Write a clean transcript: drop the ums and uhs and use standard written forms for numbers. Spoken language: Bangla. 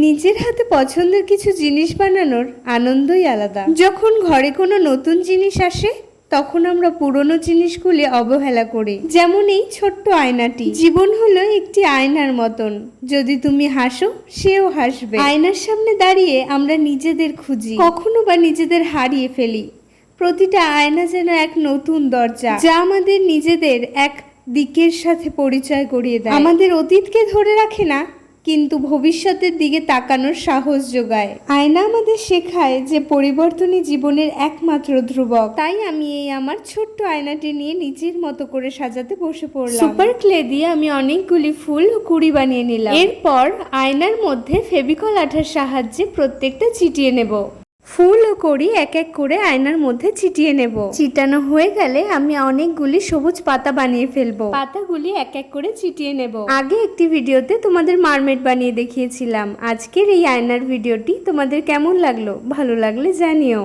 নিজের হাতে পছন্দের কিছু জিনিস বানানোর আনন্দই আলাদা। যখন ঘরে কোনো নতুন জিনিস আসে তখন আমরা পুরনো জিনিসগুলি অবহেলা করি। যেমন এই ছোট্ট আয়নাটি। জীবন হলো একটি আয়নার মতন, যদি তুমি হাসো সেও হাসবে। আয়নার সামনে দাঁড়িয়ে আমরা নিজেদের খুঁজি, কখনো বা নিজেদের হারিয়ে ফেলি। প্রতিটা আয়না যেন এক নতুন দরজা, যা আমাদের নিজেদের এক দিকের সাথে পরিচয় করিয়ে দেয়। আমাদের অতীতকে ধরে রাখে না, কিন্তু ভবিষ্যতের দিকে তাকানোর সাহস যোগায়। আয়না আমাদের শেখায় যে পরিবর্তনই জীবনের একমাত্র ধ্রুবক। তাই আমি এই আমার ছোট্ট আয়নাটি নিয়ে নিজের মতো করে সাজাতে বসে পড়লাম। সুপার ক্লে দিয়ে আমি অনেকগুলি ফুল ও কুড়ি বানিয়ে নিলাম। এরপর আয়নার মধ্যে ফেভিকল আঠার সাহায্যে প্রত্যেকটা চিটিয়ে নেব। ফুল ও কড়ি এক এক করে আয়নার মধ্যে চিটিয়ে নেব। চিটানো হয়ে গেলে আমি অনেকগুলি সবুজ পাতা বানিয়ে ফেলবো। পাতাগুলি এক এক করে চিটিয়ে নেব। আগে একটি ভিডিওতে তোমাদের মারমেড বানিয়ে দেখিয়েছিলাম। আজকের এই আয়নার ভিডিওটি তোমাদের কেমন লাগলো? ভালো লাগলে জানিও।